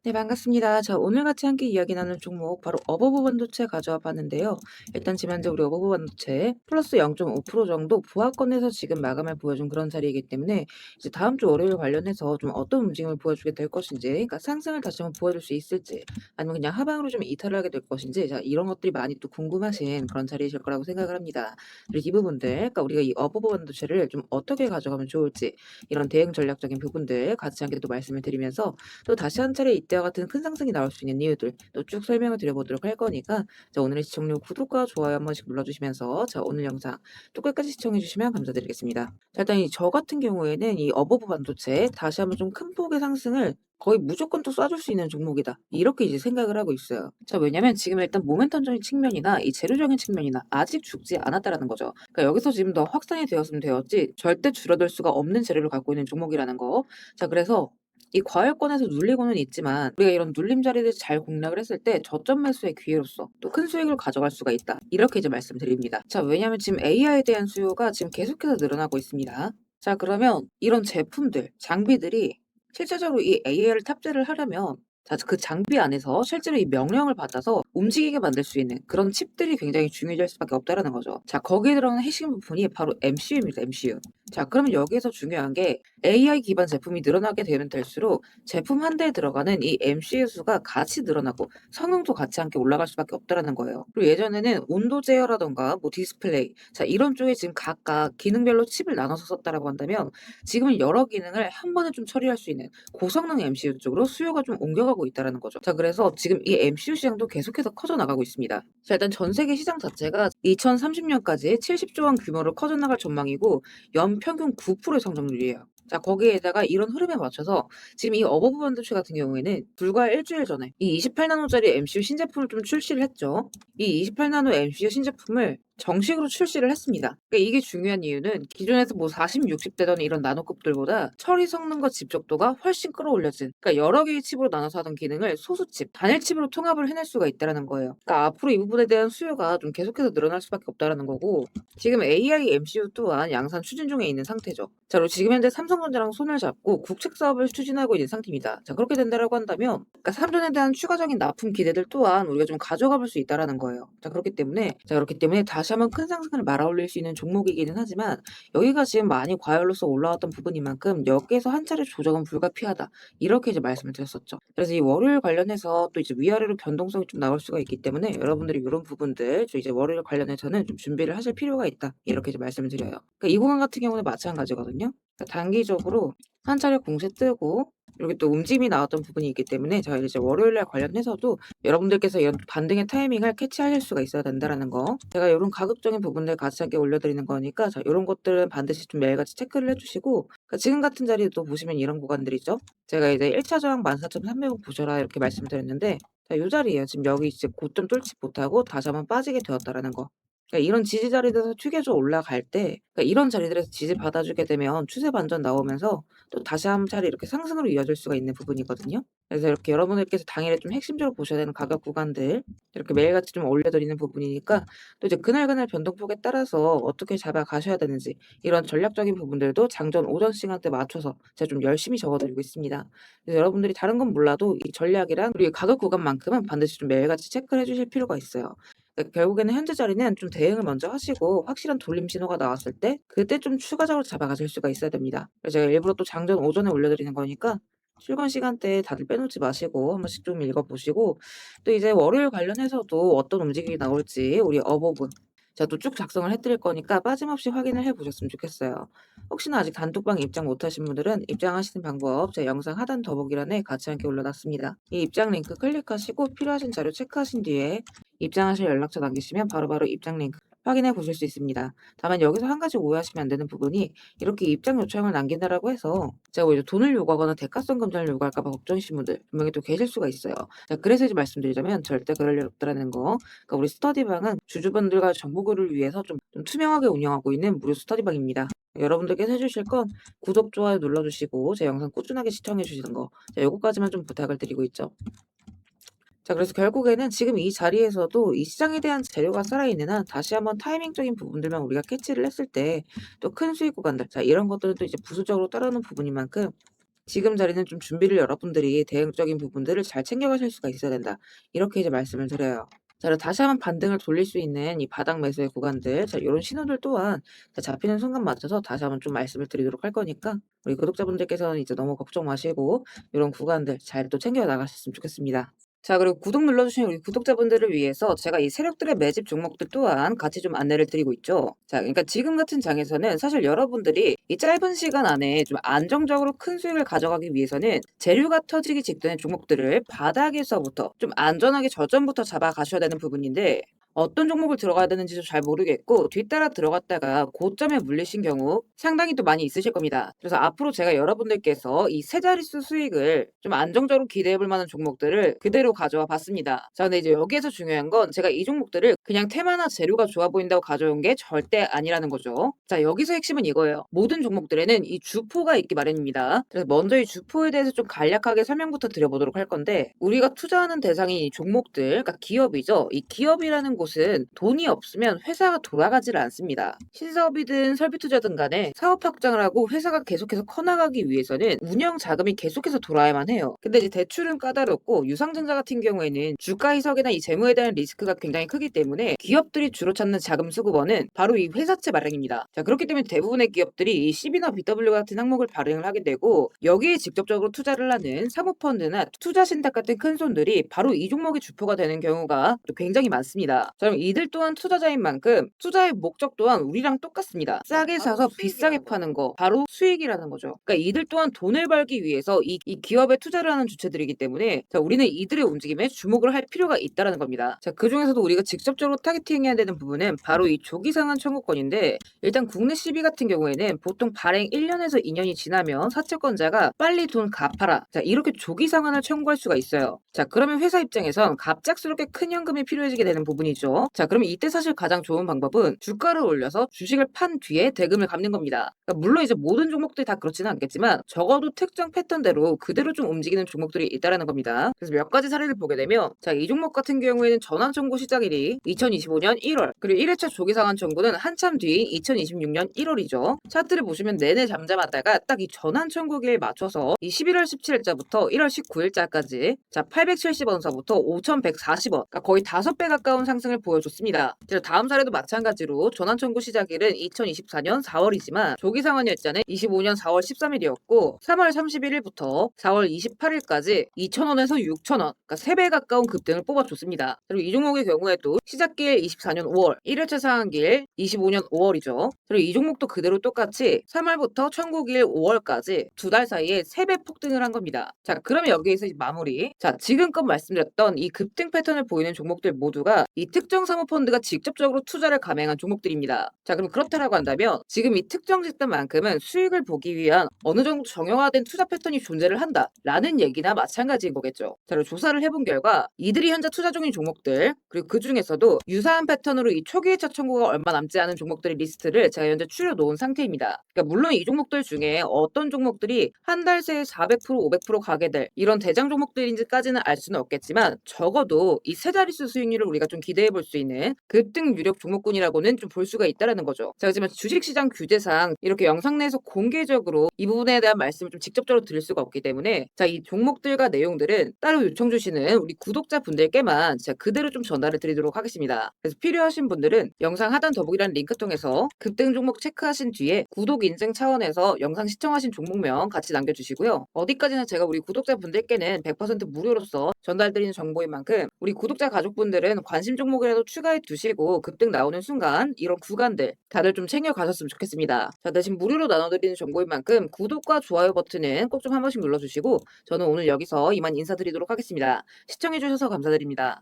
네, 반갑습니다. 자, 오늘 같이 함께 이야기 나눌 종목 바로 어버브 반도체 가져와 봤는데요. 일단 지금 현재 우리 어버브 반도체 플러스 0.5% 정도 부하권에서 지금 마감을 보여준 그런 자리이기 때문에 이제 다음 주 월요일 관련해서 좀 어떤 움직임을 보여주게 될 것인지, 그러니까 상승을 다시 한번 보여줄 수 있을지, 아니면 그냥 하방으로 좀 이탈을 하게 될 것인지, 자, 이런 것들이 많이 또 궁금하신 그런 자리이실 거라고 생각을 합니다. 그리고 이 부분들, 그러니까 우리가 이 어버브 반도체를 좀 어떻게 가져가면 좋을지, 이런 대응 전략적인 부분들 같이 함께 또 말씀을 드리면서 또 다시 한 차례 이때와 같은 큰 상승이 나올 수 있는 이유들 또 쭉 설명을 드려보도록 할 거니까, 자, 오늘의 시청률 구독과 좋아요 한 번씩 눌러주시면서, 자, 오늘 영상 또 끝까지 시청해 주시면 감사드리겠습니다. 자, 일단 이 저 같은 경우에는 이 어버브 반도체 다시 한번 좀 큰 폭의 상승을 거의 무조건 또 쏴줄 수 있는 종목이다, 이렇게 이제 생각을 하고 있어요. 자, 왜냐면 지금 일단 모멘텀적인 측면이나 이 재료적인 측면이나 아직 죽지 않았다라는 거죠. 그러니까 여기서 지금 더 확산이 되었으면 되었지 절대 줄어들 수가 없는 재료를 갖고 있는 종목이라는 거. 자, 그래서 이 과열권에서 눌리고는 있지만 우리가 이런 눌림 자리를 잘 공략을 했을 때 저점 매수의 기회로서 또 큰 수익을 가져갈 수가 있다, 이렇게 이제 말씀드립니다. 자, 왜냐하면 지금 AI에 대한 수요가 지금 계속해서 늘어나고 있습니다. 자, 그러면 이런 제품들, 장비들이 실제적으로 이 AI를 탑재를 하려면, 자, 그 장비 안에서 실제로 이 명령을 받아서 움직이게 만들 수 있는 그런 칩들이 굉장히 중요할 수밖에 없다라는 거죠. 자, 거기에 들어가는 핵심 부분이 바로 MCU입니다. MCU. 자, 그러면 여기에서 중요한 게 AI 기반 제품이 늘어나게 되면 될수록 제품 한 대에 들어가는 이 MCU 수가 같이 늘어나고 성능도 같이 함께 올라갈 수밖에 없다라는 거예요. 그리고 예전에는 온도 제어라던가 뭐 디스플레이, 자, 이런 쪽에 지금 각각 기능별로 칩을 나눠서 썼다라고 한다면, 지금은 여러 기능을 한 번에 좀 처리할 수 있는 고성능 MCU 쪽으로 수요가 좀 옮겨가고 있다라는 거죠. 자, 그래서 지금 이 MCU 시장도 계속해서 커져 나가고 있습니다. 자, 일단 전 세계 시장 자체가 2030년까지 70조 원 규모로 커져 나갈 전망이고 연평균 9%의 성장률이에요. 자, 거기에다가 이런 흐름에 맞춰서 지금 이 어버브 반도체 같은 경우에는 불과 일주일 전에 이 28나노짜리 MCU 신제품을 좀 출시를 했죠. 이 28나노 MCU 신제품을 정식으로 출시를 했습니다. 그러니까 이게 중요한 이유는 기존에서 뭐 40, 60 되던 이런 나노급들보다 처리 성능과 집적도가 훨씬 끌어올려진, 그러니까 여러 개의 칩으로 나눠서 하던 기능을 소수칩, 단일 칩으로 통합을 해낼 수가 있다라는 거예요. 그러니까 앞으로 이 부분에 대한 수요가 좀 계속해서 늘어날 수밖에 없다라는 거고, 지금 AI MCU 또한 양산 추진 중에 있는 상태죠. 자, 그리고 지금 현재 삼성전자랑 손을 잡고 국책 사업을 추진하고 있는 상태입니다. 자, 그렇게 된다라고 한다면, 그러니까 삼전에 대한 추가적인 납품 기대들 또한 우리가 좀 가져가 볼 수 있다라는 거예요. 자, 그렇기 때문에 다시 한번 큰 상승을 말아올릴 수 있는 종목이기는 하지만, 여기가 지금 많이 과열로서 올라왔던 부분인 만큼 여기에서 한 차례 조정은 불가피하다, 이렇게 이제 말씀을 드렸었죠. 그래서 이 월요일 관련해서 또 이제 위아래로 변동성이 좀 나올 수가 있기 때문에 여러분들이 이런 부분들 저 이제 월요일 관련해서는 좀 준비를 하실 필요가 있다, 이렇게 이제 말씀을 드려요. 그러니까 이 구간 같은 경우는 마찬가지거든요. 그러니까 단기적으로 한 차례 공시 뜨고 이렇게 또 움직임이 나왔던 부분이 있기 때문에, 저희 이제 월요일날 관련해서도 여러분들께서 이런 반등의 타이밍을 캐치하실 수가 있어야 된다라는 거, 제가 이런 가급적인 부분들 같이 함께 올려드리는 거니까, 자, 이런 것들은 반드시 좀 매일같이 체크를 해주시고, 그러니까 지금 같은 자리도 보시면 이런 구간들이죠. 제가 이제 1차 저항 14,300원 보셔라, 이렇게 말씀드렸는데, 자, 요 자리예요. 지금 여기 이제 고점 뚫지 못하고 다시 한번 빠지게 되었다라는 거. 그러니까 이런 지지 자리에서 튀겨져 올라갈 때, 그러니까 이런 자리들에서 지지 받아주게 되면 추세 반전 나오면서 또 다시 한 차례 이렇게 상승으로 이어질 수가 있는 부분이거든요. 그래서 이렇게 여러분들께서 당일에 좀 핵심적으로 보셔야 되는 가격 구간들 이렇게 매일같이 좀 올려드리는 부분이니까, 또 이제 그날그날 변동폭에 따라서 어떻게 잡아가셔야 되는지, 이런 전략적인 부분들도 장전 오전 시간대 맞춰서 제가 좀 열심히 적어드리고 있습니다. 그래서 여러분들이 다른 건 몰라도 이 전략이랑 그리고 가격 구간만큼은 반드시 좀 매일같이 체크를 해주실 필요가 있어요. 그러니까 결국에는 현재 자리는 좀 대응을 먼저 하시고 확실한 돌림 신호가 나왔을 때 그때 좀 추가적으로 잡아가실 수가 있어야 됩니다. 그래서 제가 일부러 또 장전 오전에 올려드리는 거니까 출근 시간대에 다들 빼놓지 마시고 한 번씩 좀 읽어보시고, 또 이제 월요일 관련해서도 어떤 움직임이 나올지 우리 어버브 제가 또 쭉 작성을 해드릴 거니까 빠짐없이 확인을 해보셨으면 좋겠어요. 혹시나 아직 단톡방 입장 못하신 분들은 입장하시는 방법 제 영상 하단 더보기란에 같이 함께 올려놨습니다. 이 입장 링크 클릭하시고 필요하신 자료 체크하신 뒤에 입장하실 연락처 남기시면 바로바로 입장 링크 확인해 보실 수 있습니다. 다만 여기서 한 가지 오해하시면 안 되는 부분이, 이렇게 입장 요청을 남긴다라고 해서 제가 뭐 이제 돈을 요구하거나 대가성 검사를 요구할까 봐 걱정이신 분들 분명히 또 계실 수가 있어요. 자, 그래서 이제 말씀드리자면 절대 그럴 일 없다라는 거. 그러니까 우리 스터디방은 주주분들과 정보교류를 위해서 좀 투명하게 운영하고 있는 무료 스터디방입니다. 여러분들께서 해주실 건 구독, 좋아요 눌러주시고 제 영상 꾸준하게 시청해 주시는 거, 자, 요거까지만 좀 부탁을 드리고 있죠. 자, 그래서 결국에는 지금 이 자리에서도 이 시장에 대한 재료가 살아있는 한 다시 한번 타이밍적인 부분들만 우리가 캐치를 했을 때 또 큰 수익 구간들, 자, 이런 것들은 또 이제 부수적으로 따르는 부분인 만큼 지금 자리는 좀 준비를 여러분들이 대응적인 부분들을 잘 챙겨가실 수가 있어야 된다. 이렇게 이제 말씀을 드려요. 자, 그리고 다시 한번 반등을 돌릴 수 있는 이 바닥 매수의 구간들, 자, 요런 신호들 또한 자, 잡히는 순간 맞춰서 다시 한번 좀 말씀을 드리도록 할 거니까 우리 구독자분들께서는 이제 너무 걱정 마시고 요런 구간들 잘 또 챙겨 나가셨으면 좋겠습니다. 자, 그리고 구독 눌러주신 우리 구독자분들을 위해서 제가 이 세력들의 매집 종목들 또한 같이 좀 안내를 드리고 있죠. 자, 그러니까 지금 같은 장에서는 사실 여러분들이 이 짧은 시간 안에 좀 안정적으로 큰 수익을 가져가기 위해서는 재료가 터지기 직전의 종목들을 바닥에서부터 좀 안전하게 저점부터 잡아가셔야 되는 부분인데 어떤 종목을 들어가야 되는지도 잘 모르겠고 뒤따라 들어갔다가 고점에 물리신 경우 상당히 또 많이 있으실 겁니다. 그래서 앞으로 제가 여러분들께서 이 세 자릿수 수익을 좀 안정적으로 기대해 볼 만한 종목들을 그대로 가져와 봤습니다. 자, 근데 이제 여기에서 중요한 건 제가 이 종목들을 그냥 테마나 재료가 좋아 보인다고 가져온 게 절대 아니라는 거죠. 자, 여기서 핵심은 이거예요. 모든 종목들에는 이 주포가 있기 마련입니다. 그래서 먼저 이 주포에 대해서 좀 간략하게 설명부터 드려보도록 할 건데 우리가 투자하는 대상이 이 종목들, 그러니까 기업이죠. 이 기업이라는 곳은 돈이 없으면 회사가 돌아가지를 않습니다. 신사업이든 설비투자든 간에 사업 확장을 하고 회사가 계속해서 커나가기 위해서는 운영 자금이 계속해서 돌아야만 해요. 근데 이제 대출은 까다롭고 유상증자 같은 경우에는 주가 희석이나 이 재무에 대한 리스크가 굉장히 크기 때문에 기업들이 주로 찾는 자금 수급원은 바로 이 회사채 발행입니다. 자, 그렇기 때문에 대부분의 기업들이 이 CB나 BW 같은 항목을 발행을 하게 되고 여기에 직접적으로 투자를 하는 사모펀드나 투자신탁 같은 큰 손들이 바로 이 종목의 주포가 되는 경우가 또 굉장히 많습니다. 자, 그럼 이들 또한 투자자인 만큼 투자의 목적 또한 우리랑 똑같습니다. 싸게 사서 비싸게 파는 거 바로 수익이라는 거죠. 그러니까 이들 또한 돈을 벌기 위해서 이 기업에 투자를 하는 주체들이기 때문에 자, 우리는 이들의 움직임에 주목을 할 필요가 있다라는 겁니다. 자, 그중에서도 우리가 직접적으로 타겟팅해야 되는 부분은 바로 이 조기상한 청구권인데 일단 국내 CB 같은 경우에는 보통 발행 1년에서 2년이 지나면 사채권자가 빨리 돈 갚아라. 자, 이렇게 조기 상환을 청구할 수가 있어요. 자, 그러면 회사 입장에선 갑작스럽게 큰 현금이 필요해지게 되는 부분이죠. 자, 그러면 이때 사실 가장 좋은 방법은 주가를 올려서 주식을 판 뒤에 대금을 갚는 겁니다. 그러니까 물론 이제 모든 종목들이 다 그렇지는 않겠지만 적어도 특정 패턴대로 그대로 좀 움직이는 종목들이 있다라는 겁니다. 그래서 몇 가지 사례를 보게 되면 자, 이 종목 같은 경우에는 전환 청구 시작일이 2025년 1월 그리고 1회차 조기 상환 청구는 한참 뒤인 2026년 1월이죠. 차트를 보시면 내내 잠잠하다가 딱 이 전환 청구기에 맞춰서 이 11월 17일자부터 1월 19일자까지 자 870원서부터 5140원 그러니까 거의 5배 가까운 상승을 보여줬습니다. 그래서 다음 사례도 마찬가지로 전환 청구 시작일은 2024년 4월이지만 조기 상환 일자는 25년 4월 13일이었고 3월 31일부터 4월 28일까지 2,000원에서 6,000원 그러니까 3배 가까운 급등을 뽑아줬습니다. 그리고 이 종목의 경우에도 시작길 24년 5월 1회차 상한길 25년 5월이죠. 그리고 이 종목도 그대로 똑같이 3월부터 청구길 5월까지 2달 사이에 3배 폭등을 한 겁니다. 자, 그러면 여기에서 이제 마무리. 자, 지금껏 말씀드렸던 이 급등 패턴을 보이는 종목들 모두가 이 특정 사모펀드가 직접적으로 투자를 감행한 종목들입니다. 자, 그럼 그렇다라고 한다면 지금 이 특정 집단만큼은 수익을 보기 위한 어느 정도 정형화된 투자 패턴이 존재를 한다라는 얘기나 마찬가지인 거겠죠. 자, 그리고 조사를 해본 결과 이들이 현재 투자 중인 종목들 그리고 그 중에서도 유사한 패턴으로 이 초기 회차 청구가 얼마 남지 않은 종목들의 리스트를 제가 현재 추려 놓은 상태입니다. 그러니까 물론 이 종목들 중에 어떤 종목들이 한 달 새에 400% 500% 가게 될 이런 대장 종목들인지까지는 알 수는 없겠지만 적어도 이 세 자릿수 수익률을 우리가 좀 기대해 볼 수 있는 급등 유력 종목군이라고는 좀 볼 수가 있다라는 거죠. 자, 하지만 주식시장 규제상 이렇게 영상 내에서 공개적으로 이 부분에 대한 말씀을 좀 직접적으로 드릴 수가 없기 때문에 자, 이 종목들과 내용들은 따로 요청 주시는 우리 구독자분들께만 제가 그대로 좀 전달을 드리도록 하겠습니다. 그래서 필요하신 분들은 영상 하단 더보기란 링크 통해서 급등 종목 체크하신 뒤에 구독 인증 차원에서 영상 시청하신 종목명 같이 남겨주시고요. 어디까지나 제가 우리 구독자분들께는 100% 무료로서 전달드리는 정보인 만큼 우리 구독자 가족분들은 관심 종목이라도 추가해 두시고 급등 나오는 순간 이런 구간들 다들 좀 챙겨 가셨으면 좋겠습니다. 자, 대신 무료로 나눠드리는 정보인 만큼 구독과 좋아요 버튼은 꼭 좀 한 번씩 눌러주시고 저는 오늘 여기서 이만 인사드리도록 하겠습니다. 시청해주셔서 감사드립니다.